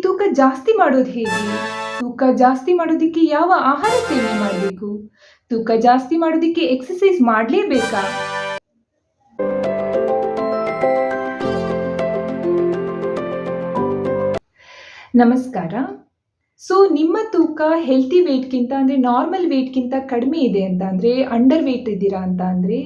ತೂಕ ಜಾಸ್ತಿ ಮಾಡೋದು ಹೇಗೆ? ತೂಕ ಜಾಸ್ತಿ ಮಾಡೋದಕ್ಕೆ ಯಾವ ಆಹಾರ ಸೇವನೆ ಮಾಡಬೇಕು? ತೂಕ ಜಾಸ್ತಿ ಮಾಡೋದಕ್ಕೆ ಎಕ್ಸರ್ಸೈಸ್ ಮಾಡಲೇಬೇಕಾ? ನಮಸ್ಕಾರ. ನಿಮ್ಮ ತೂಕ ಹೆಲ್ತಿ ವೇಟ್‌ಗಿಂತ ಅಂದರೆ ನಾರ್ಮಲ್ ವೇಟ್‌ಗಿಂತ ಕಡಿಮೆ ಇದೆ ಅಂತ ಅಂದರೆ ಅಂಡರ್ ವೇಟ್ ಇದ್ದೀರಾ ಅಂತ ಅಂದರೆ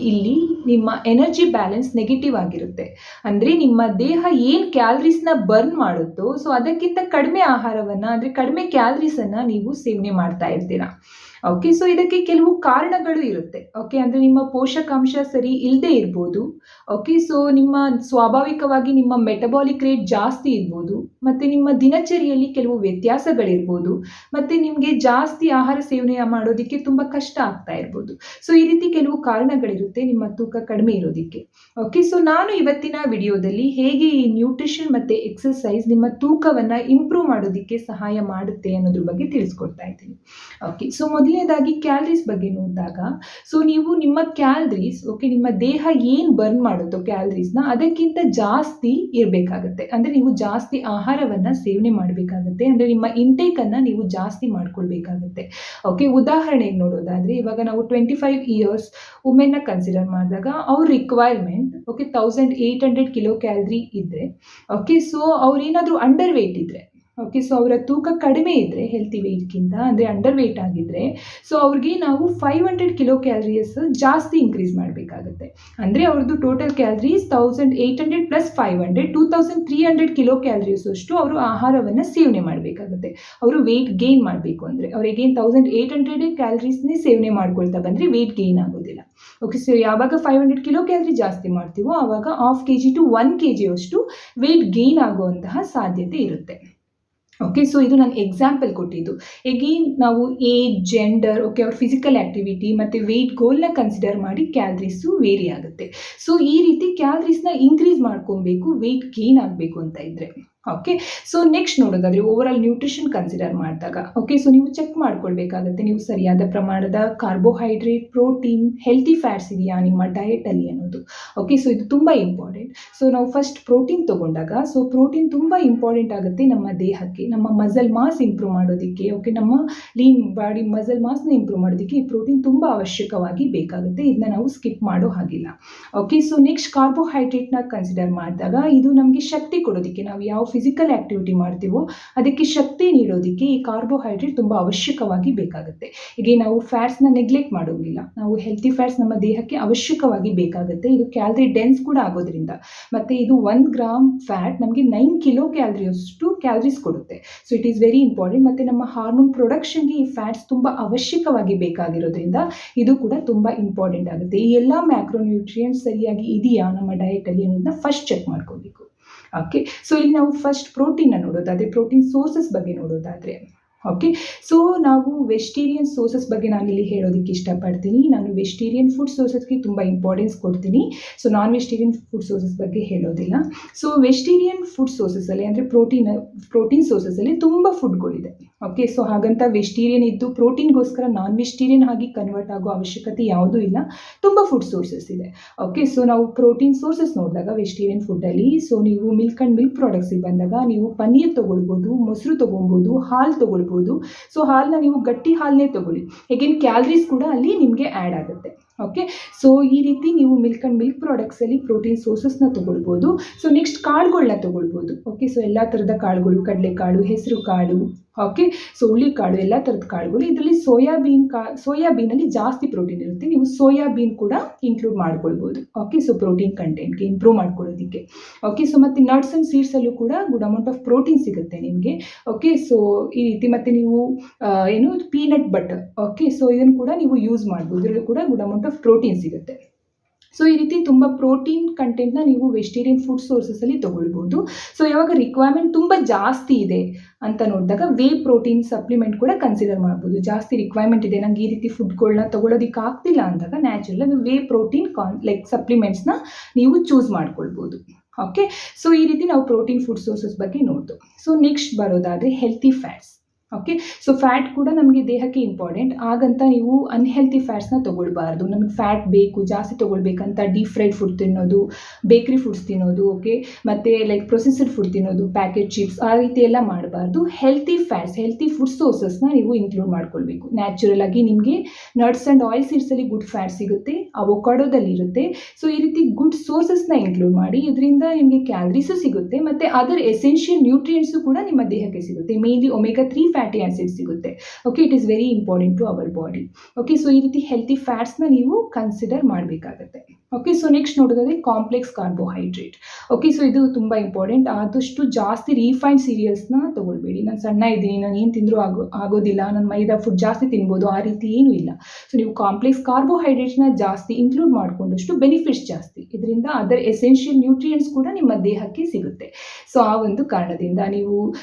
ಇಲ್ಲಿ ನಿಮ್ಮ ಎನರ್ಜಿ ಬ್ಯಾಲೆನ್ಸ್ ನೆಗೆಟಿವ್ ಆಗಿರುತ್ತೆ. ಅಂದರೆ ನಿಮ್ಮ ದೇಹ ಏನು ಕ್ಯಾಲರೀಸ್‌ನ ಬರ್ನ್ ಮಾಡುತ್ತೋ ಅದಕ್ಕಿಂತ ಕಡಿಮೆ ಆಹಾರವನ್ನು ಅಂದರೆ ಕಡಿಮೆ ಕ್ಯಾಲರೀಸನ್ನು ನೀವು ಸೇವನೆ ಮಾಡ್ತಾ ಇರ್ತೀರಾ. ಓಕೆ, ಇದಕ್ಕೆ ಕೆಲವು ಕಾರಣಗಳು ಇರುತ್ತೆ. ಓಕೆ, ಅಂದರೆ ನಿಮ್ಮ ಪೋಷಕಾಂಶ ಸರಿ ಇಲ್ಲದೆ ಇರ್ಬೋದು. ಓಕೆ, ನಿಮ್ಮ ಸ್ವಾಭಾವಿಕವಾಗಿ ನಿಮ್ಮ ಮೆಟಬಾಲಿಕ್ ರೇಟ್ ಜಾಸ್ತಿ ಇರ್ಬೋದು, ಮತ್ತು ನಿಮ್ಮ ದಿನಚರಿಯಲ್ಲಿ ಕೆಲವು ವ್ಯತ್ಯಾಸಗಳಿರ್ಬೋದು, ಮತ್ತು ನಿಮಗೆ ಜಾಸ್ತಿ ಆಹಾರ ಸೇವನೆ ಮಾಡೋದಕ್ಕೆ ತುಂಬ ಕಷ್ಟ ಆಗ್ತಾ ಇರ್ಬೋದು. ಈ ರೀತಿ ಕೆಲವು ಕಾರಣಗಳಿರುತ್ತೆ ನಿಮ್ಮ ತೂಕ ಕಡಿಮೆ ಇರೋದಕ್ಕೆ. ಓಕೆ, ನಾನು ಇವತ್ತಿನ ವಿಡಿಯೋದಲ್ಲಿ ಹೇಗೆ ಈ ನ್ಯೂಟ್ರಿಷನ್ ಮತ್ತು ಎಕ್ಸರ್ಸೈಸ್ ನಿಮ್ಮ ತೂಕವನ್ನು ಇಂಪ್ರೂವ್ ಮಾಡೋದಕ್ಕೆ ಸಹಾಯ ಮಾಡುತ್ತೆ ಅನ್ನೋದ್ರ ಬಗ್ಗೆ ತಿಳಿಸ್ಕೊಡ್ತಾ ಇದ್ದೀನಿ. ಓಕೆ, ಮೊದಲನೇದಾಗಿ ಕ್ಯಾಲರೀಸ್ ಬಗ್ಗೆ ನೋಡಿದಾಗ ನೀವು ನಿಮ್ಮ ಕ್ಯಾಲರೀಸ್, ಓಕೆ, ನಿಮ್ಮ ದೇಹ ಏನು ಬರ್ನ್ ಮಾಡುತ್ತೋ ಕ್ಯಾಲರೀಸ್ನ ಅದಕ್ಕಿಂತ ಜಾಸ್ತಿ ಇರಬೇಕಾಗುತ್ತೆ. ಅಂದರೆ ನೀವು ಜಾಸ್ತಿ ಆಹಾರವನ್ನು ಸೇವನೆ ಮಾಡಬೇಕಾಗುತ್ತೆ. ಅಂದರೆ ನಿಮ್ಮ ಇಂಟೇಕನ್ನು ನೀವು ಜಾಸ್ತಿ ಮಾಡ್ಕೊಳ್ಬೇಕಾಗುತ್ತೆ. ಓಕೆ, ಉದಾಹರಣೆಗೆ ನೋಡೋದಾದರೆ ಇವಾಗ ನಾವು 25 ಇಯರ್ಸ್ ವುಮೆನ್ನ ಕನ್ಸಿಡರ್ ಮಾಡಿದಾಗ ಅವ್ರ ರಿಕ್ವೈರ್ಮೆಂಟ್, ಓಕೆ, 1800 ಕಿಲೋ ಕ್ಯಾಲರಿ ಇದ್ದರೆ, ಓಕೆ, ಅವ್ರೇನಾದರೂ ಅಂಡರ್ ವೇಟ್ ಇದ್ದರೆ, ಓಕೆ, ಅವರ ತೂಕ ಕಡಿಮೆ ಇದ್ದರೆ ಹೆಲ್ತಿ ವೆಯ್ಟ್ಗಿಂತ ಅಂದರೆ ಅಂಡರ್ ವೇಟ್ ಆಗಿದ್ದರೆ ಅವ್ರಿಗೆ ನಾವು 500 ಕಿಲೋ ಕ್ಯಾಲರೀಸ್ ಜಾಸ್ತಿ ಇನ್ಕ್ರೀಸ್ ಮಾಡಬೇಕಾಗುತ್ತೆ. ಅಂದರೆ ಅವ್ರದ್ದು total calories 1800 plus 500 2300 kilo calories ಅಷ್ಟು ಅವರು ಆಹಾರವನ್ನು ಸೇವನೆ ಮಾಡಬೇಕಾಗುತ್ತೆ. ಅವರು ವೆಯ್ಟ್ ಗೇನ್ ಮಾಡಬೇಕು ಅಂದರೆ ಅವರಿಗೆ 1800 ಕ್ಯಾಲರೀಸ್ನೇ ಸೇವನೆ ಮಾಡ್ಕೊಳ್ತಾ ಬಂದರೆ ವೆಯ್ಟ್ ಗೇನ್ ಆಗೋದಿಲ್ಲ. ಓಕೆ, ಯಾವಾಗ 500 ಕಿಲೋ ಕ್ಯಾಲರಿ ಜಾಸ್ತಿ ಮಾಡ್ತೀವೋ ಆವಾಗ 1/2 kg to 1 kg ಅಷ್ಟು ವೆಯ್ಟ್ ಗೇನ್ ಆಗುವಂತಹ ಸಾಧ್ಯತೆ ಇರುತ್ತೆ. ಓಕೆ, ಇದು ನಾನು ಎಕ್ಸಾಂಪಲ್ ಕೊಟ್ಟಿದ್ದು. ಎಗೇನ್ ನಾವು ಏಜ್, ಜೆಂಡರ್, ಓಕೆ, ಅವ್ರ ಫಿಸಿಕಲ್ ಆ್ಯಕ್ಟಿವಿಟಿ ಮತ್ತು ವೆಯ್ಟ್ ಗೋಲ್ನ ಕನ್ಸಿಡರ್ ಮಾಡಿ ಕ್ಯಾಲರೀಸು ವೇರಿ ಆಗುತ್ತೆ. ಈ ರೀತಿ ಕ್ಯಾಲರೀಸ್ನ ಇನ್ಕ್ರೀಸ್ ಮಾಡ್ಕೊಬೇಕು ವೆಯ್ಟ್ ಗೇನ್ ಆಗಬೇಕು ಅಂತ ಇದ್ದರೆ. ಓಕೆ, ನೆಕ್ಸ್ಟ್ ನೋಡೋದಾದರೆ ಓವರಾಲ್ ನ್ಯೂಟ್ರಿಷನ್ ಕನ್ಸಿಡರ್ ಮಾಡಿದಾಗ, ಓಕೆ, ನೀವು ಚೆಕ್ ಮಾಡ್ಕೊಳ್ಬೇಕಾಗತ್ತೆ ನೀವು ಸರಿಯಾದ ಪ್ರಮಾಣದ ಕಾರ್ಬೋಹೈಡ್ರೇಟ್, ಪ್ರೋಟೀನ್, ಹೆಲ್ತಿ ಫ್ಯಾಟ್ಸ್ ಇದೆಯಾ ನಿಮ್ಮ ಡಯಟಲ್ಲಿ ಅನ್ನೋದು. ಓಕೆ, ಇದು ತುಂಬ ಇಂಪಾರ್ಟೆಂಟ್. ನಾವು ಫಸ್ಟ್ ಪ್ರೋಟೀನ್ ತೊಗೊಂಡಾಗ ಪ್ರೋಟೀನ್ ತುಂಬ ಇಂಪಾರ್ಟೆಂಟ್ ಆಗುತ್ತೆ ನಮ್ಮ ದೇಹಕ್ಕೆ, ನಮ್ಮ ಮಸಲ್ ಮಾಸ್ ಇಂಪ್ರೂವ್ ಮಾಡೋದಕ್ಕೆ. ಓಕೆ, ನಮ್ಮ ಲೀನ್ ಬಾಡಿ ಮಸಲ್ ಮಾಸ್ನ ಇಂಪ್ರೂವ್ ಮಾಡೋದಕ್ಕೆ ಈ ಪ್ರೋಟೀನ್ ತುಂಬ ಅವಶ್ಯಕವಾಗಿ ಬೇಕಾಗುತ್ತೆ. ಇದನ್ನ ನಾವು ಸ್ಕಿಪ್ ಮಾಡೋ ಹಾಗಿಲ್ಲ. ಓಕೆ, ನೆಕ್ಸ್ಟ್ ಕಾರ್ಬೋಹೈಡ್ರೇಟ್ನ ಕನ್ಸಿಡರ್ ಮಾಡಿದಾಗ ಇದು ನಮಗೆ ಶಕ್ತಿ ಕೊಡೋದಕ್ಕೆ, ನಾವು ಯಾವ ಫಿಸಿಕಲ್ ಆ್ಯಕ್ಟಿವಿಟಿ ಮಾಡ್ತೀವೋ ಅದಕ್ಕೆ ಶಕ್ತಿ ನೀಡೋದಕ್ಕೆ ಈ ಕಾರ್ಬೋಹೈಡ್ರೇಟ್ ತುಂಬ ಅವಶ್ಯಕವಾಗಿ ಬೇಕಾಗುತ್ತೆ. ಹೀಗೆ ನಾವು ಫ್ಯಾಟ್ಸ್ನ ನೆಗ್ಲೆಕ್ಟ್ ಮಾಡೋಂಗಿಲ್ಲ. ನಾವು ಹೆಲ್ತಿ ಫ್ಯಾಟ್ಸ್ ನಮ್ಮ ದೇಹಕ್ಕೆ ಅವಶ್ಯಕವಾಗಿ ಬೇಕಾಗುತ್ತೆ. ಇದು ಕ್ಯಾಲರಿ ಡೆನ್ಸ್ ಕೂಡ ಆಗೋದ್ರಿಂದ, ಮತ್ತು ಇದು 1 ಗ್ರಾಮ್ ಫ್ಯಾಟ್ ನಮಗೆ 9 ಕಿಲೋ ಕ್ಯಾಲರಿಯಷ್ಟು ಕ್ಯಾಲರೀಸ್ ಕೊಡುತ್ತೆ. It is very important. ಮತ್ತು ನಮ್ಮ ಹಾರ್ಮೋನ್ ಪ್ರೊಡಕ್ಷನ್ಗೆ ಈ ಫ್ಯಾಟ್ಸ್ ತುಂಬ ಅವಶ್ಯಕವಾಗಿ ಬೇಕಾಗಿರೋದ್ರಿಂದ ಇದು ಕೂಡ ತುಂಬ ಇಂಪಾರ್ಟೆಂಟ್ ಆಗುತ್ತೆ. ಈ ಎಲ್ಲ ಮ್ಯಾಕ್ರೋನ್ಯೂಟ್ರಿಯೆಂಟ್ಸ್ ಸರಿಯಾಗಿ ಇದೆಯಾ ನಮ್ಮ ಡಯಟಲ್ಲಿ ಅನ್ನೋದನ್ನ ಫಸ್ಟ್ ಚೆಕ್ ಮಾಡ್ಕೋಬೇಕು. ಓಕೆ, ಇಲ್ಲಿ ನಾವು ಫಸ್ಟ್ ಪ್ರೋಟೀನ್ನ ನೋಡೋದಾದರೆ ಪ್ರೋಟೀನ್ ಸೋರ್ಸಸ್ ಬಗ್ಗೆ ನೋಡೋದಾದರೆ, ಓಕೆ, ನಾವು ವೆಜಿಟೇರಿಯನ್ ಸೋರ್ಸಸ್ ಬಗ್ಗೆ ನಾನಿಲ್ಲಿ ಹೇಳೋದಕ್ಕೆ ಇಷ್ಟಪಡ್ತೀನಿ. ನಾನು ವೆಜಿಟೇರಿಯನ್ ಫುಡ್ ಸೋರ್ಸಸ್ಗೆ ತುಂಬ ಇಂಪಾರ್ಟೆನ್ಸ್ ಕೊಡ್ತೀನಿ. ನಾನ್ ವೆಜಿಟೇರಿಯನ್ ಫುಡ್ ಸೋರ್ಸಸ್ ಬಗ್ಗೆ ಹೇಳೋದಿಲ್ಲ. ವೆಜಿಟೇರಿಯನ್ ಫುಡ್ ಸೋರ್ಸಸಲ್ಲಿ ಅಂದರೆ ಪ್ರೋಟೀನ್ ಸೋರ್ಸಸಲ್ಲಿ ತುಂಬ ಫುಡ್ಗಳಿದೆ. ಓಕೆ, ಹಾಗಂತ ವೆಜಿಟೇರಿಯನ್ ಇದ್ದು ಪ್ರೋಟೀನ್ಗೋಸ್ಕರ ನಾನ್ ವೆಜಿಟೇರಿಯನ್ ಆಗಿ ಕನ್ವರ್ಟ್ ಆಗೋ ಅವಶ್ಯಕತೆ ಯಾವುದೂ ಇಲ್ಲ. ತುಂಬ ಫುಡ್ ಸೋರ್ಸಸ್ ಇದೆ. ಓಕೆ, ನಾವು ಪ್ರೋಟೀನ್ ಸೋರ್ಸಸ್ ನೋಡಿದಾಗ ವೆಜಿಟೇರಿಯನ್ ಫುಡ್ಡಲ್ಲಿ ನೀವು ಮಿಲ್ಕ್ ಆ್ಯಂಡ್ ಮಿಲ್ಕ್ ಪ್ರಾಡಕ್ಟ್ಸಿಗೆ ಬಂದಾಗ ನೀವು ಪನ್ನೀರ್ ತೊಗೊಳ್ಬೋದು, ಮೊಸರು ತೊಗೊಬೋದು, ಹಾಲು ತೊಗೊಳ್ಬೋದು. ಹಾಲನ್ನ ನೀವು ಗಟ್ಟಿ ಹಾಲನ್ನೇ ತೊಗೊಳ್ಳಿ. ಹೇಗೇನು ಕ್ಯಾಲರೀಸ್ ಕೂಡ ಅಲ್ಲಿ ನಿಮಗೆ ಆ್ಯಡ್ ಆಗುತ್ತೆ. ಓಕೆ, ಈ ರೀತಿ ನೀವು ಮಿಲ್ಕ್ ಆ್ಯಂಡ್ ಮಿಲ್ಕ್ ಪ್ರಾಡಕ್ಟ್ಸಲ್ಲಿ ಪ್ರೋಟೀನ್ ಸೋರ್ಸಸ್ನ ತೊಗೊಳ್ಬೋದು. ನೆಕ್ಸ್ಟ್ ಕಾಳುಗಳನ್ನ ತೊಗೊಳ್ಬೋದು. ಓಕೆ, ಎಲ್ಲ ಥರದ ಕಾಳುಗಳು, ಕಡಲೆಕಾಳು, ಹೆಸರು ಕಾಳು, ಓಕೆ, ಹುಳ್ಳಿಕಾಳು, ಎಲ್ಲ ಥರದ ಕಾಳುಗಳು. ಇದರಲ್ಲಿ ಸೋಯಾಬೀನಲ್ಲಿ ಜಾಸ್ತಿ ಪ್ರೋಟೀನ್ ಇರುತ್ತೆ. ನೀವು ಸೋಯಾಬೀನ್ ಕೂಡ ಇನ್ಕ್ಲೂಡ್ ಮಾಡ್ಕೊಳ್ಬೋದು. ಓಕೆ, ಪ್ರೋಟೀನ್ ಕಂಟೆಂಟ್ಗೆ ಇಂಪ್ರೂವ್ ಮಾಡ್ಕೊಳ್ಳೋದಕ್ಕೆ. ಓಕೆ, ಮತ್ತು ನಟ್ಸ್ ಆ್ಯಂಡ್ ಸೀಡ್ಸಲ್ಲೂ ಕೂಡ ಗುಡ್ ಅಮೌಂಟ್ ಆಫ್ ಪ್ರೋಟೀನ್ ಸಿಗುತ್ತೆ ನಿಮಗೆ. ಓಕೆ, ಈ ರೀತಿ ಮತ್ತು ನೀವು ಪೀನಟ್ ಬಟರ್, ಓಕೆ, ಇದನ್ನು ಕೂಡ ನೀವು ಯೂಸ್ ಮಾಡ್ಬೋದು. ಇದರಲ್ಲೂ ಕೂಡ ಗುಡ್ ಅಮೌಂಟ್ ಆಫ್ ಪ್ರೋಟೀನ್ ಸಿಗುತ್ತೆ. ಈ ರೀತಿ ತುಂಬ ಪ್ರೋಟೀನ್ ಕಂಟೆಂಟ್ನ ನೀವು ವೆಜಿಟೇರಿಯನ್ ಫುಡ್ ಸೋರ್ಸಸಲ್ಲಿ ತೊಗೊಳ್ಬೋದು. ಯಾವಾಗ ರಿಕ್ವೈರ್ಮೆಂಟ್ ತುಂಬ ಜಾಸ್ತಿ ಇದೆ ಅಂತ ನೋಡಿದಾಗ ವೇ ಪ್ರೋಟೀನ್ ಸಪ್ಲಿಮೆಂಟ್ ಕೂಡ ಕನ್ಸಿಡರ್ ಮಾಡ್ಬೋದು. ಜಾಸ್ತಿ ರಿಕ್ವೈರ್ಮೆಂಟ್ ಇದೆ, ನಂಗೆ ಈ ರೀತಿ ಫುಡ್ಗಳನ್ನ ತೊಗೊಳೋದಕ್ಕೆ ಆಗ್ತಿಲ್ಲ ಅಂದಾಗ ನ್ಯಾಚುರಲ್ ವೇ ಪ್ರೋಟೀನ್ ಸಪ್ಲಿಮೆಂಟ್ಸ್ನ ನೀವು ಚೂಸ್ ಮಾಡ್ಕೊಳ್ಬೋದು. ಓಕೆ, ಈ ರೀತಿ ನಾವು ಪ್ರೋಟೀನ್ ಫುಡ್ ಸೋರ್ಸಸ್ ಬಗ್ಗೆ ನೋಡ್ದು. ನೆಕ್ಸ್ಟ್ ಬರೋದಾದರೆ healthy fats. Okay. So fat ಕೂಡ ನಮಗೆ ದೇಹಕ್ಕೆ ಇಂಪಾರ್ಟೆಂಟ್. ಹಾಗಂತ ನೀವು ಅನ್‌ಹೆಲ್ತಿ ಫ್ಯಾಟ್ಸ್‌ನ ತಗೊಳ್ಬಾರ್ದು. ನಮಗೆ ಫ್ಯಾಟ್ ಬೇಕು, ಜಾಸ್ತಿ ತಗೊಳ್ಬೇಕಂತ ಡೀಪ್ ಫ್ರೈಡ್ ಫುಡ್ ತಿನ್ನೋದು, ಬೇಕರಿ ಫುಡ್ಸ್ ತಿನ್ನೋದು, ಓಕೆ. ಮತ್ತು ಲೈಕ್ ಪ್ರೊಸೆಸ್ಡ್ ಫುಡ್ ತಿನ್ನೋದು, ಪ್ಯಾಕೆಟ್ ಚಿಪ್ಸ್ ಆ ರೀತಿ ಎಲ್ಲ ಮಾಡಬಾರ್ದು. ಹೆಲ್ತಿ ಫ್ಯಾಟ್ಸ್, ಹೆಲ್ತಿ ಫುಡ್ ಸೋರ್ಸಸ್‌ನ ನೀವು ಇನ್ಕ್ಲೂಡ್ ಮಾಡ್ಕೊಳ್ಬೇಕು. ನ್ಯಾಚುರಲ್ ಆಗಿ ನಿಮಗೆ ನಟ್ಸ್ ಆ್ಯಂಡ್ ಆಯಿಲ್ ಸೀಡ್ಸಲ್ಲಿ ಗುಡ್ ಫ್ಯಾಟ್ ಸಿಗುತ್ತೆ, ಅವೊಕಾಡೋದಲ್ಲಿ ಇರುತ್ತೆ. ಸೊ ಈ ರೀತಿ ಗುಡ್ ಸೋರ್ಸಸ್‌ನ ಇನ್ಕ್ಲೂಡ್ ಮಾಡಿ. ಇದರಿಂದ ನಿಮಗೆ ಕ್ಯಾಲರೀಸು ಸಿಗುತ್ತೆ ಮತ್ತು ಅದರ್ ಎಸೆನ್ಷಿಯಲ್ ನ್ಯೂಟ್ರಿಯೆಂಟ್ಸು ಕೂಡ ನಿಮ್ಮ ದೇಹಕ್ಕೆ ಸಿಗುತ್ತೆ. ಮೇನ್ಲಿ ಒಮೆಗಾ 3 ಫ್ಯಾಟಿ ಆಸಿಡ್ ಸಿಗುತ್ತೆ. Okay, it is very important to our body. Okay, so ಈ ರೀತಿ ಹೆಲ್ತಿ ಫ್ಯಾಟ್ಸ್‌ನ ನೀವು ಕನ್ಸಿಡರ್ ಮಾಡಬೇಕಾಗತ್ತೆ. ಓಕೆ, ಸೊ ನೆಕ್ಸ್ಟ್ ನೋಡೋದಾದ್ರೆ ಕಾಂಪ್ಲೆಕ್ಸ್ ಕಾರ್ಬೋಹೈಡ್ರೇಟ್. ಓಕೆ, ಸೊ ಇದು ತುಂಬ ಇಂಪಾರ್ಟೆಂಟ್. ಆದಷ್ಟು ಜಾಸ್ತಿ ರೀಫೈನ್ಡ್ ಸೀರಿಯಲ್ಸ್‌ನ ತಗೊಳ್ಬೇಡಿ. ನಾನು ಸಣ್ಣ ಇದ್ದೀನಿ, ನಾನು ಏನು ತಿಂದರೂ ಆಗೋದಿಲ್ಲ, ನಾನು ಮೈದಾ ಫುಡ್ ಜಾಸ್ತಿ ತಿನ್ಬೋದು, ಆ ರೀತಿ ಏನೂ ಇಲ್ಲ. ಸೊ ನೀವು ಕಾಂಪ್ಲೆಕ್ಸ್ ಕಾರ್ಬೋಹೈಡ್ರೇಟ್ಸ್‌ನ ಜಾಸ್ತಿ ಇನ್ಕ್ಲೂಡ್ ಮಾಡಿಕೊಂಡಷ್ಟು ಬೆನಿಫಿಟ್ಸ್ ಜಾಸ್ತಿ. ಇದರಿಂದ ಅದರ್ ಎಸೆನ್ಷಿಯಲ್ ನ್ಯೂಟ್ರಿಯೆಂಟ್ಸ್ ಕೂಡ ನಿಮ್ಮ ದೇಹಕ್ಕೆ ಸಿಗುತ್ತೆ. ಸೊ ಆ ಒಂದು ಕಾರಣದಿಂದ ನೀವು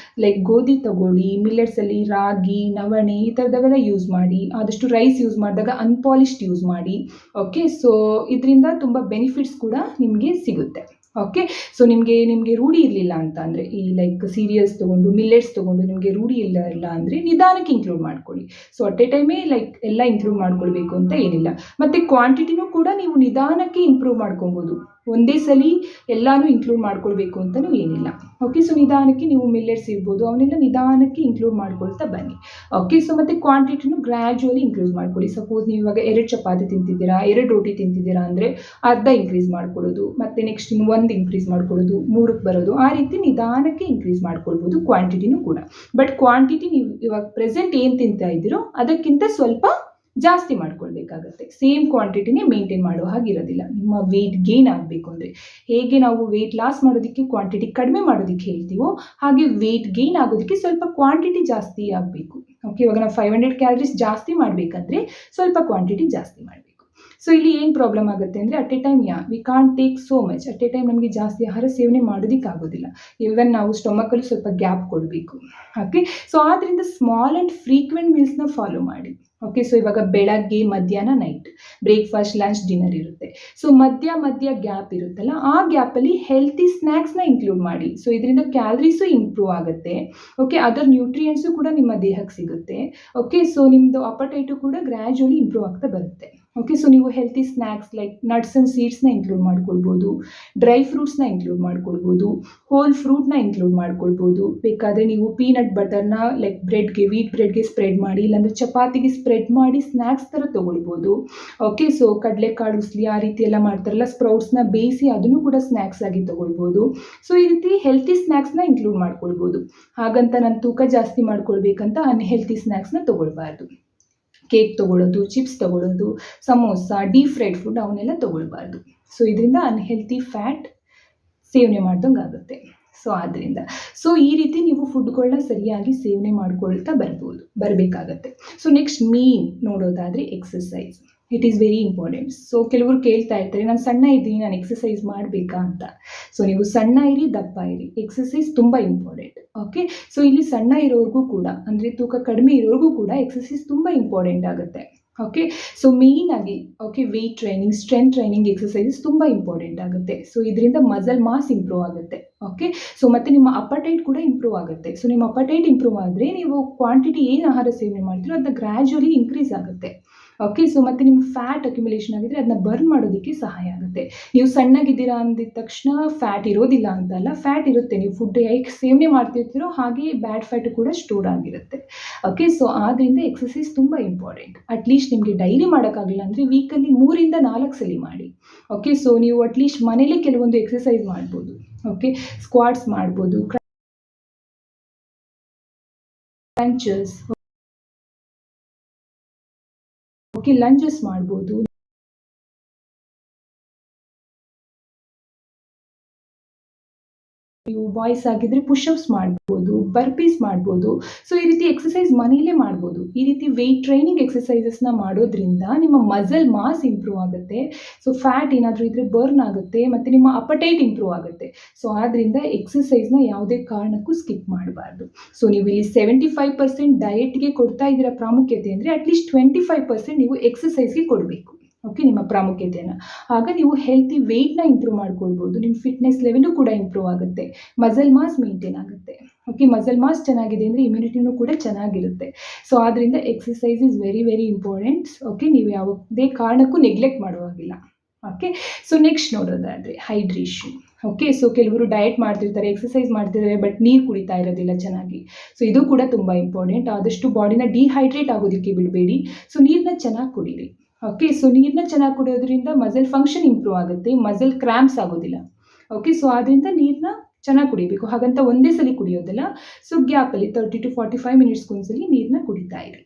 ಲೈಕ್ ಗೋಧಿ ತಗೊಳ್ಳಿ, ಮಿಲ್ಲೆಟ್ಸಲ್ಲಿ ರಾಗಿ, ನವಣೆ ಈ ಥರದವೆಲ್ಲ ಯೂಸ್ ಮಾಡಿ. ಆದಷ್ಟು ರೈಸ್ ಯೂಸ್ ಮಾಡಿದಾಗ ಅನ್ಪಾಲಿಶ್ಡ್ ಯೂಸ್ ಮಾಡಿ. ಓಕೆ, ಸೊ ಇದರಿಂದ ತುಂಬ ಬೆನಿಫಿಟ್ಸ್ ಕೂಡ ನಿಮಗೆ ಸಿಗುತ್ತೆ. ಓಕೆ, ಸೊ ನಿಮಗೆ ರೂಢಿ ಇರಲಿಲ್ಲ ಅಂತ ಅಂದರೆ, ಈ ಲೈಕ್ ಸೀರಿಯಲ್ಸ್ ತೊಗೊಂಡು ಮಿಲ್ಲೆಟ್ಸ್ ತೊಗೊಂಡು ನಿಮಗೆ ರೂಢಿ ಇಲ್ಲ ಅಂದರೆ ನಿಧಾನಕ್ಕೆ ಇನ್ಕ್ಲೂಡ್ ಮಾಡ್ಕೊಳ್ಳಿ. ಸೊ ಅಟ್ ಎ ಟೈಮೇ ಲೈಕ್ ಎಲ್ಲ ಇನ್ಕ್ಲೂಡ್ ಮಾಡ್ಕೊಳ್ಬೇಕು ಅಂತ ಏನಿಲ್ಲ. ಮತ್ತು ಕ್ವಾಂಟಿಟಿನೂ ಕೂಡ ನೀವು ನಿಧಾನಕ್ಕೆ ಇಂಪ್ರೂವ್ ಮಾಡ್ಕೊಬೋದು. ಒಂದೇ ಸಲ ಎಲ್ಲನೂ ಇನ್ಕ್ಲೂಡ್ ಮಾಡ್ಕೊಳ್ಬೇಕು ಅಂತಲೂ ಏನಿಲ್ಲ. ಓಕೆ, ಸೊ ನಿಧಾನಕ್ಕೆ ನೀವು ಮಿಲ್ಲೆಟ್ಸ್ ಇರ್ಬೋದು, ಅವನ್ನೆಲ್ಲ ನಿಧಾನಕ್ಕೆ ಇನ್ಕ್ಲೂಡ್ ಮಾಡ್ಕೊಳ್ತಾ ಬನ್ನಿ. ಓಕೆ, ಸೊ ಮತ್ತು ಕ್ವಾಂಟಿಟಿನೂ ಗ್ರ್ಯಾಜುವಲಿ ಇನ್ಕ್ರೀಸ್ ಮಾಡ್ಕೊಳ್ಳಿ. ಸಪೋಸ್ ನೀವು ಇವಾಗ 2 ಚಪಾತಿ ತಿಂತಿದ್ದೀರಾ, 2 ರೋಟಿ ತಿಂತಿದ್ದೀರಾ ಅಂದರೆ ಅರ್ಧ ಇನ್ಕ್ರೀಸ್ ಮಾಡ್ಕೊಳ್ಳೋದು, ಮತ್ತು ನೆಕ್ಸ್ಟ್ ಇನ್ನು 1 ಇನ್ಕ್ರೀಸ್ ಮಾಡ್ಕೊಳ್ಳೋದು, 3ಕ್ಕೆ ಬರೋದು, ಆ ರೀತಿ ನಿಧಾನಕ್ಕೆ ಇನ್ಕ್ರೀಸ್ ಮಾಡ್ಕೊಳ್ಬೋದು ಕ್ವಾಂಟಿಟಿನೂ ಕೂಡ. ಬಟ್ ಕ್ವಾಂಟಿಟಿ ನೀವು ಇವಾಗ ಪ್ರೆಸೆಂಟ್ ಏನು ತಿಂತಾ ಇದ್ದೀರೋ ಅದಕ್ಕಿಂತ ಸ್ವಲ್ಪ ಜಾಸ್ತಿ ಮಾಡ್ಕೊಳ್ಬೇಕಾಗತ್ತೆ. ಸೇಮ್ ಕ್ವಾಂಟಿಟಿನೇ ಮೇಂಟೈನ್ ಮಾಡೋ ಹಾಗಿರೋದಿಲ್ಲ. ನಿಮ್ಮ ವೆಯ್ಟ್ ಗೇನ್ ಆಗಬೇಕು ಅಂದರೆ, ಹೇಗೆ ನಾವು ವೆಯ್ಟ್ ಲಾಸ್ ಮಾಡೋದಕ್ಕೆ ಕ್ವಾಂಟಿಟಿ ಕಡಿಮೆ ಮಾಡೋದಕ್ಕೆ ಹೇಳ್ತೀವೋ, ಹಾಗೆ ವೆಯ್ಟ್ ಗೇನ್ ಆಗೋದಕ್ಕೆ ಸ್ವಲ್ಪ ಕ್ವಾಂಟಿಟಿ ಜಾಸ್ತಿ ಆಗಬೇಕು. ಓಕೆ, ಇವಾಗ ನಾವು 500 ಕ್ಯಾಲರೀಸ್ ಜಾಸ್ತಿ ಮಾಡಬೇಕಂದ್ರೆ ಸ್ವಲ್ಪ ಕ್ವಾಂಟಿಟಿ ಜಾಸ್ತಿ ಮಾಡಬೇಕು. ಸೊ ಇಲ್ಲಿ ಏನು ಪ್ರಾಬ್ಲಮ್ ಆಗುತ್ತೆ ಅಂದರೆ, at A time we can't take so much. At A time ನಮಗೆ ಜಾಸ್ತಿ ಆಹಾರ ಸೇವನೆ ಮಾಡೋದಕ್ಕೆ ಆಗೋದಿಲ್ಲ. ಈವನ್ ನಾವು ಸ್ಟೊಮಕಲ್ಲೂ ಸ್ವಲ್ಪ ಗ್ಯಾಪ್ ಕೊಡಬೇಕು. ಓಕೆ, ಸೊ ಆದ್ದರಿಂದ ಸ್ಮಾಲ್ ಆ್ಯಂಡ್ ಫ್ರೀಕ್ವೆಂಟ್ ಮೀಲ್ಸ್ನ ಫಾಲೋ ಮಾಡಿ. ಓಕೆ, ಸೊ ಇವಾಗ ಬೆಳಗ್ಗೆ, ಮಧ್ಯಾಹ್ನ, ನೈಟ್ ಬ್ರೇಕ್ಫಾಸ್ಟ್, ಲಂಚ್, ಡಿನ್ನರ್ ಇರುತ್ತೆ. ಸೊ ಮಧ್ಯ ಗ್ಯಾಪ್ ಇರುತ್ತಲ್ಲ, ಆ ಗ್ಯಾಪಲ್ಲಿ ಹೆಲ್ತಿ ಸ್ನ್ಯಾಕ್ಸ್ನ ಇನ್ಕ್ಲೂಡ್ ಮಾಡಿ. ಸೊ ಇದರಿಂದ ಕ್ಯಾಲರೀಸು ಇಂಪ್ರೂವ್ ಆಗುತ್ತೆ. ಓಕೆ, ಅದರ್ ನ್ಯೂಟ್ರಿಯೆಂಟ್ಸು ಕೂಡ ನಿಮ್ಮ ದೇಹಕ್ಕೆ ಸಿಗುತ್ತೆ. ಓಕೆ, ಸೊ ನಿಮ್ಮದು ಅಪಟೈಟು ಕೂಡ ಗ್ರ್ಯಾಜುವಲಿ ಇಂಪ್ರೂವ್ ಆಗ್ತಾ ಬರುತ್ತೆ. ಓಕೆ, ಸೊ ನೀವು healthy snacks like nuts and ಸೀಡ್ಸ್ನ ಇನ್ಕ್ಲೂಡ್ ಮಾಡ್ಕೊಳ್ಬೋದು, ಡ್ರೈ ಫ್ರೂಟ್ಸ್ನ ಇನ್ಕ್ಲೂಡ್ ಮಾಡ್ಕೊಳ್ಬೋದು, ಹೋಲ್ ಫ್ರೂಟ್ನ ಇನ್ಕ್ಲೂಡ್ ಮಾಡ್ಕೊಳ್ಬೋದು. ಬೇಕಾದರೆ ನೀವು ಪೀನಟ್ ಬಟರ್ನ ಲೈಕ್ ಬ್ರೆಡ್ಗೆ, ವೀಟ್ ಬ್ರೆಡ್ಗೆ ಸ್ಪ್ರೆಡ್ ಮಾಡಿ, ಇಲ್ಲಾಂದರೆ ಚಪಾತಿಗೆ ಸ್ಪ್ರೆಡ್ ಮಾಡಿ ಸ್ನ್ಯಾಕ್ಸ್ ಥರ ತೊಗೊಳ್ಬೋದು. ಓಕೆ, ಸೊ ಕಡಲೆಕಾಳು ಉಸ್ಲಿ ಆ ರೀತಿ ಎಲ್ಲ ಮಾಡ್ತಾರಲ್ಲ, ಸ್ಪ್ರೌಟ್ಸ್ನ ಬೇಯಿಸಿ ಅದನ್ನು ಕೂಡ ಸ್ನ್ಯಾಕ್ಸ್ ಆಗಿ ತೊಗೊಳ್ಬೋದು. ಸೊ ಈ ರೀತಿ ಹೆಲ್ತಿ ಸ್ನ್ಯಾಕ್ಸ್ನ ಇನ್ಕ್ಲೂಡ್ ಮಾಡ್ಕೊಳ್ಬೋದು. ಹಾಗಂತ ನಾನು ತೂಕ ಜಾಸ್ತಿ ಮಾಡ್ಕೊಳ್ಬೇಕಂತ ಅನ್ಹೆಲ್ತಿ ಸ್ನ್ಯಾಕ್ಸ್ನ ತೊಗೊಳ್ಬಾರ್ದು. ಕೇಕ್ ತೊಗೊಳ್ಳೋದು, ಚಿಪ್ಸ್ ತೊಗೊಳ್ಳೋದು, ಸಮೋಸ, ಡೀಪ್ ಫ್ರೈಡ್ ಫುಡ್ ಅವನ್ನೆಲ್ಲ ತೊಗೊಳ್ಬಾರ್ದು. ಸೊ ಇದರಿಂದ ಅನ್ಹೆಲ್ತಿ ಫ್ಯಾಟ್ ಸೇವನೆ ಮಾಡ್ದಂಗೆ ಆಗುತ್ತೆ. ಸೊ ಆದ್ದರಿಂದ ಈ ರೀತಿ ನೀವು ಫುಡ್ಗಳನ್ನ ಸರಿಯಾಗಿ ಸೇವನೆ ಮಾಡ್ಕೊಳ್ತಾ ಬರಬೇಕಾಗತ್ತೆ. ಸೊ ನೆಕ್ಸ್ಟ್ ಮೇನ್ ನೋಡೋದಾದರೆ exercise. It is very important. So ಕೆಲವರು ಕೇಳ್ತಾ ಇರ್ತಾರೆ, ನಾನು ಸಣ್ಣ ಇದ್ದೀನಿ, ನಾನು ಎಕ್ಸಸೈಸ್ ಮಾಡಬೇಕಾ ಅಂತ. ಸೊ ನೀವು ಸಣ್ಣ ಇರಿ, ದಪ್ಪ ಇರಿ, ಎಕ್ಸಸೈಸ್ ತುಂಬ ಇಂಪಾರ್ಟೆಂಟ್. ಓಕೆ, ಸೊ ಇಲ್ಲಿ ಸಣ್ಣ ಇರೋರಿಗೂ ಕೂಡ ಅಂದರೆ ತೂಕ ಕಡಿಮೆ ಇರೋರಿಗೂ ಕೂಡ ಎಕ್ಸಸೈಸ್ ತುಂಬ ಇಂಪಾರ್ಟೆಂಟ್ ಆಗುತ್ತೆ. ಓಕೆ, ಸೊ ಮೇಯ್ನಾಗಿ weight training, strength training exercises ತುಂಬ ಇಂಪಾರ್ಟೆಂಟ್ ಆಗುತ್ತೆ. ಸೊ ಇದರಿಂದ ಮಸಲ್ ಮಾಸ್ ಇಂಪ್ರೂವ್ ಆಗುತ್ತೆ. ಓಕೆ, ಸೊ ಮತ್ತು ನಿಮ್ಮ ಅಪಟೈಟ್ ಕೂಡ ಇಂಪ್ರೂವ್ ಆಗುತ್ತೆ. ಸೊ ನಿಮ್ಮ ಅಪಟೈಟ್ ಇಂಪ್ರೂವ್ ಆದರೆ ನೀವು ಕ್ವಾಂಟಿಟಿ ಏನು ಆಹಾರ ಸೇವನೆ ಮಾಡ್ತೀರೋ ಅದನ್ನ ಗ್ರ್ಯಾಜುವಲಿ ಇನ್ಕ್ರೀಸ್ ಆಗುತ್ತೆ. ಓಕೆ, ಸೊ ಮತ್ತು ನಿಮ್ಮ ಫ್ಯಾಟ್ ಅಕ್ಯುಮುಲೇಷನ್ ಆಗಿದ್ರೆ ಅದನ್ನ ಬರ್ನ್ ಮಾಡೋದಕ್ಕೆ ಸಹಾಯ ಆಗುತ್ತೆ. ನೀವು ಸಣ್ಣಗಿದ್ದೀರಾ ಅಂದಿದ ತಕ್ಷಣ ಫ್ಯಾಟ್ ಇರೋದಿಲ್ಲ ಅಂತಲ್ಲ, ಫ್ಯಾಟ್ ಇರುತ್ತೆ. ನೀವು ಫುಡ್ ಹೇಗೆ ಸೇವನೆ ಮಾಡ್ತಿರ್ತೀರೋ ಹಾಗೆ ಬ್ಯಾಡ್ ಫ್ಯಾಟ್ ಕೂಡ ಸ್ಟೋರ್ ಆಗಿರುತ್ತೆ. ಓಕೆ, ಸೊ ಆದ್ದರಿಂದ ಎಕ್ಸಸೈಸ್ ತುಂಬ ಇಂಪಾರ್ಟೆಂಟ್. ಅಟ್ಲೀಸ್ಟ್ ನಿಮಗೆ ಡೈಲಿ ಮಾಡೋಕ್ಕಾಗಲ್ಲ ಅಂದರೆ ವೀಕಲ್ಲಿ 3 ಇಂದ 4 ಸಲ ಮಾಡಿ. ಓಕೆ, ಸೊ ನೀವು ಅಟ್ಲೀಸ್ಟ್ ಮನೇಲಿ ಕೆಲವೊಂದು ಎಕ್ಸಸೈಸ್ ಮಾಡ್ಬೋದು. ಓಕೆ, ಸ್ಕ್ವಾಟ್ಸ್ ಮಾಡ್ಬೋದು, ಕ್ರಂಚಸ್, ಓಕೆ, ಲಂಜಸ್ ಮಾಡ್ಬೋದು. ನೀವು ಬಾಯ್ಸ್ ಆಗಿದ್ರೆ ಪುಷಪ್ಸ್ ಮಾಡ್ಬೋದು, ಬರ್ಪೀಸ್ ಮಾಡ್ಬೋದು. ಸೊ ಈ ರೀತಿ ಎಕ್ಸಸೈಸ್ ಮನೆಯಲ್ಲೇ ಮಾಡ್ಬೋದು. ಈ ರೀತಿ ವೆಯ್ಟ್ ಟ್ರೈನಿಂಗ್ ಎಕ್ಸಸೈಸಸ್ನ ಮಾಡೋದ್ರಿಂದ ನಿಮ್ಮ ಮಸಲ್ ಮಾಸ್ ಇಂಪ್ರೂವ್ ಆಗುತ್ತೆ. ಸೊ ಫ್ಯಾಟ್ ಏನಾದರೂ ಇದ್ದರೆ ಬರ್ನ್ ಆಗುತ್ತೆ ಮತ್ತು ನಿಮ್ಮ ಅಪಟೈಟ್ ಇಂಪ್ರೂವ್ ಆಗುತ್ತೆ. ಸೊ ಆದ್ದರಿಂದ ಎಕ್ಸಸೈಸ್ನ ಯಾವುದೇ ಕಾರಣಕ್ಕೂ ಸ್ಕಿಪ್ ಮಾಡಬಾರ್ದು. ಸೊ ನೀವು ಇಲ್ಲಿ 75% ಡಯೆಟ್ಗೆ ಕೊಡ್ತಾ ಇದ್ದೀರಾ ಪ್ರಾಮುಖ್ಯತೆ ಅಂದರೆ ಅಟ್ಲೀಸ್ಟ್ 25% ನೀವು ಎಕ್ಸಸೈಸ್ಗೆ ಕೊಡಬೇಕು. ಓಕೆ, ನಿಮ್ಮ ಪ್ರಾಮುಖ್ಯತೆಯನ್ನು. ಆಗ ನೀವು ಹೆಲ್ತಿ ವೆಯ್ಟ್ನ ಇಂಪ್ರೂವ್ ಮಾಡ್ಕೊಳ್ಬೋದು. ನಿಮ್ಮ ಫಿಟ್ನೆಸ್ ಲೆವೆಲು ಕೂಡ ಇಂಪ್ರೂವ್ ಆಗುತ್ತೆ. ಮಸಲ್ ಮಾಸ್ ಮೇಂಟೈನ್ ಆಗುತ್ತೆ. ಓಕೆ, ಮಸಲ್ ಮಾಸ್ ಚೆನ್ನಾಗಿದೆ ಅಂದರೆ ಇಮ್ಯುನಿಟಿನೂ ಕೂಡ ಚೆನ್ನಾಗಿರುತ್ತೆ. ಸೊ ಆದ್ದರಿಂದ exercise is very very important. Okay, ನೀವು ಯಾವುದೇ ಕಾರಣಕ್ಕೂ ನೆಗ್ಲೆಕ್ಟ್ ಮಾಡುವಾಗಿಲ್ಲ. ಓಕೆ, ಸೊ ನೆಕ್ಸ್ಟ್ ನೋಡೋದಾದರೆ ಹೈಡ್ರೇಷನ್. ಓಕೆ, ಸೊ ಕೆಲವರು ಡಯಟ್ ಮಾಡ್ತಿರ್ತಾರೆ, ಎಕ್ಸಸೈಸ್ ಮಾಡ್ತಿರ್ತಾರೆ, ಬಟ್ ನೀರು ಕುಡಿತಾ ಇರೋದಿಲ್ಲ ಚೆನ್ನಾಗಿ. ಸೊ ಇದು ಕೂಡ ತುಂಬ ಇಂಪಾರ್ಟೆಂಟ್. ಆದಷ್ಟು ಬಾಡಿನ ಡಿಹೈಡ್ರೇಟ್ ಆಗೋದಕ್ಕೆ ಬಿಡಬೇಡಿ. ಸೊ ನೀರನ್ನ ಚೆನ್ನಾಗಿ ಕುಡೀರಿ. ಓಕೆ, ಸೊ ನೀರನ್ನ ಚೆನ್ನಾಗಿ ಕುಡಿಯೋದ್ರಿಂದ ಮಸಲ್ ಫಂಕ್ಷನ್ ಇಂಪ್ರೂವ್ ಆಗುತ್ತೆ, ಮಸಲ್ ಕ್ರ್ಯಾಂಪ್ಸ್ ಆಗೋದಿಲ್ಲ. ಓಕೆ, ಸೊ ಆದ್ದರಿಂದ ನೀರನ್ನ ಚೆನ್ನಾಗಿ ಕುಡಿಬೇಕು. ಹಾಗಂತ ಒಂದೇ ಸಲ ಕುಡಿಯೋದಿಲ್ಲ. ಸೊ ಗ್ಯಾಪಲ್ಲಿ 30 to 45 ಮಿನಿಟ್ಸ್ಗೊಂದ್ಸಲಿ ನೀರನ್ನ ಕುಡಿತಾ ಇರಿ.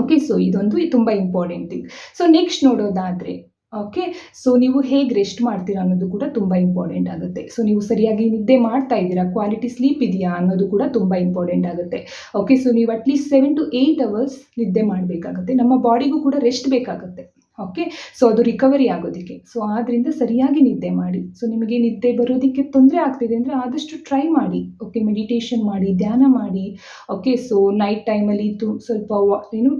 ಓಕೆ, ಸೊ ಇದೊಂದು ತುಂಬ ಇಂಪಾರ್ಟೆಂಟ್ ಥಿಂಗ್. ಸೊ ನೆಕ್ಸ್ಟ್ ನೋಡೋದಾದರೆ ಓಕೆ, ಸೊ ನೀವು ಹೇಗೆ ರೆಸ್ಟ್ ಮಾಡ್ತೀರಾ ಅನ್ನೋದು ಕೂಡ ತುಂಬ ಇಂಪಾರ್ಟೆಂಟ್ ಆಗುತ್ತೆ. ಸೊ ನೀವು ಸರಿಯಾಗಿ ನಿದ್ದೆ ಮಾಡ್ತಾ ಇದ್ದೀರಾ, ಕ್ವಾಲಿಟಿ ಸ್ಲೀಪ್ ಇದೆಯಾ ಅನ್ನೋದು ಕೂಡ ತುಂಬ ಇಂಪಾರ್ಟೆಂಟ್ ಆಗುತ್ತೆ. ಓಕೆ, ಸೊ ನೀವು ಅಟ್ಲೀಸ್ಟ್ 7 to 8 hours ನಿದ್ದೆ ಮಾಡಬೇಕಾಗುತ್ತೆ. ನಮ್ಮ ಬಾಡಿಗೂ ಕೂಡ ರೆಸ್ಟ್ ಬೇಕಾಗುತ್ತೆ. ಓಕೆ, ಸೊ ಅದು ರಿಕವರಿ ಆಗೋದಕ್ಕೆ. ಸೊ ಆದ್ದರಿಂದ ಸರಿಯಾಗಿ ನಿದ್ದೆ ಮಾಡಿ. ಸೊ ನಿಮಗೆ ನಿದ್ದೆ ಬರೋದಕ್ಕೆ ತೊಂದರೆ ಆಗ್ತಿದೆ ಅಂದರೆ ಆದಷ್ಟು ಟ್ರೈ ಮಾಡಿ. ಓಕೆ, ಮೆಡಿಟೇಷನ್ ಮಾಡಿ, ಧ್ಯಾನ ಮಾಡಿ. ಓಕೆ, ಸೊ ನೈಟ್ ಟೈಮಲ್ಲಿ ಸ್ವಲ್ಪ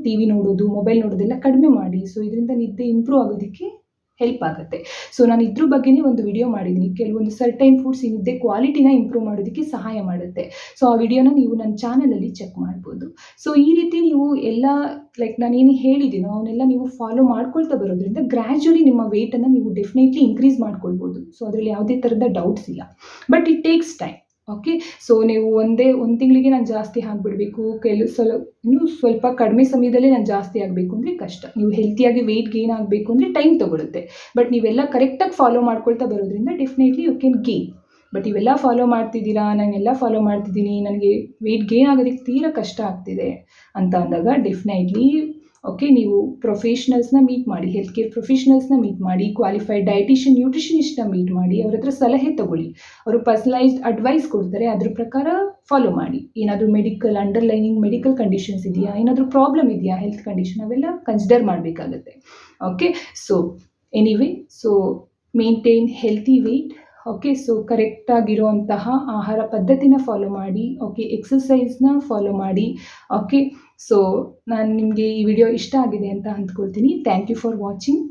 ಟಿ ವಿ ನೋಡೋದು, ಮೊಬೈಲ್ ನೋಡೋದೆಲ್ಲ ಕಡಿಮೆ ಮಾಡಿ. ಸೊ ಇದರಿಂದ ನಿದ್ದೆ ಇಂಪ್ರೂವ್ ಆಗೋದಕ್ಕೆ ಹೆಲ್ಪ್ ಆಗುತ್ತೆ. ಸೊ ನಾನು ಇದ್ರ ಬಗ್ಗೆನೇ ಒಂದು ವಿಡಿಯೋ ಮಾಡಿದ್ದೀನಿ. ಕೆಲವೊಂದು ಸರ್ಟೈನ್ ಫುಡ್ಸ್ ಈ ನಿದ್ದೆ ಕ್ವಾಲಿಟಿನ ಇಂಪ್ರೂವ್ ಮಾಡೋದಕ್ಕೆ ಸಹಾಯ ಮಾಡುತ್ತೆ. ಸೊ ಆ ವಿಡಿಯೋನ ನೀವು ನನ್ನ ಚಾನಲಲ್ಲಿ ಚೆಕ್ ಮಾಡ್ಬೋದು. ಸೊ ಈ ರೀತಿ ನೀವು ಎಲ್ಲ ನಾನೇನು ಹೇಳಿದ್ದೀನೋ ಅವನ್ನೆಲ್ಲ ನೀವು ಫಾಲೋ ಮಾಡ್ಕೊಳ್ತಾ ಬರೋದ್ರಿಂದ ಗ್ರ್ಯಾಜುಲಿ ನಿಮ್ಮ ವೆಯ್ಟನ್ನು ನೀವು ಡೆಫಿನೆಟ್ಲಿ ಇನ್ಕ್ರೀಸ್ ಮಾಡ್ಕೊಳ್ಬೋದು. ಸೊ ಅದರಲ್ಲಿ ಯಾವುದೇ ಥರದ ಡೌಟ್ಸ್ ಇಲ್ಲ. But it takes time. Okay, so ನೀವು ಒಂದು ತಿಂಗಳಿಗೆ ನಾನು ಜಾಸ್ತಿ ಆಗಿಬಿಡಬೇಕು, ಇನ್ನೂ ಸ್ವಲ್ಪ ಕಡಿಮೆ ಸಮಯದಲ್ಲೇ ನಾನು ಜಾಸ್ತಿ ಆಗಬೇಕು ಅಂದರೆ ಕಷ್ಟ. ನೀವು ಹೆಲ್ತಿಯಾಗಿ ವೆಯ್ಟ್ ಗೇನ್ ಆಗಬೇಕು ಅಂದರೆ ಟೈಮ್ ತೊಗೊಳುತ್ತೆ. ಬಟ್ ನೀವೆಲ್ಲ ಕರೆಕ್ಟಾಗಿ ಫಾಲೋ ಮಾಡ್ಕೊಳ್ತಾ ಬರೋದ್ರಿಂದ definitely you can gain. But ಇವೆಲ್ಲ ಫಾಲೋ ಮಾಡ್ತಿದ್ದೀರಾ, ನಾನೆಲ್ಲ ಫಾಲೋ ಮಾಡ್ತಿದ್ದೀನಿ, ನನಗೆ ವೆಯ್ಟ್ ಗೇನ್ ಆಗೋದಕ್ಕೆ ತೀರಾ ಕಷ್ಟ ಆಗ್ತಿದೆ ಅಂತ ಅಂದಾಗ ಡೆಫಿನೆಟ್ಲಿ ಓಕೆ, ನೀವು ಪ್ರೊಫೆಷ್ನಲ್ಸ್ನ ಮೀಟ್ ಮಾಡಿ, ಹೆಲ್ತ್ ಕೇರ್ ಪ್ರೊಫೆಷ್ನಲ್ಸ್ನ ಮೀಟ್ ಮಾಡಿ, ಕ್ವಾಲಿಫೈಡ್ ಡಯಟಿಷಿಯನ್, ನ್ಯೂಟ್ರಿಷನಿಸ್ಟ್ನ ಮೀಟ್ ಮಾಡಿ, ಅವ್ರ ಹತ್ರ ಸಲಹೆ ತಗೊಳ್ಳಿ. ಅವರು ಪರ್ಸನಲೈಸ್ಡ್ ಅಡ್ವೈಸ್ ಕೊಡ್ತಾರೆ, ಅದ್ರ ಪ್ರಕಾರ ಫಾಲೋ ಮಾಡಿ. ಏನಾದರೂ ಅಂಡರ್ಲೈನಿಂಗ್ ಮೆಡಿಕಲ್ ಕಂಡೀಷನ್ಸ್ ಇದೆಯಾ, ಏನಾದರೂ ಪ್ರಾಬ್ಲಮ್ ಇದೆಯಾ, ಹೆಲ್ತ್ ಕಂಡೀಷನ್, ಅವೆಲ್ಲ ಕನ್ಸಿಡರ್ ಮಾಡಬೇಕಾಗತ್ತೆ. Okay, so anyway, so maintain healthy weight. Okay, so ಕರೆಕ್ಟಾಗಿರುವಂತಹ ಆಹಾರ ಪದ್ಧತಿನ ಫಾಲೋ ಮಾಡಿ. ಓಕೆ, ಎಕ್ಸಸೈಸ್ನ ಫಾಲೋ ಮಾಡಿ. ಓಕೆ, ಸೊ ನಾನು ನಿಮಗೆ ಈ ವಿಡಿಯೋ ಇಷ್ಟ ಆಗಿದೆ ಅಂತ ಅಂದ್ಕೊಳ್ತೀನಿ. Thank you for watching.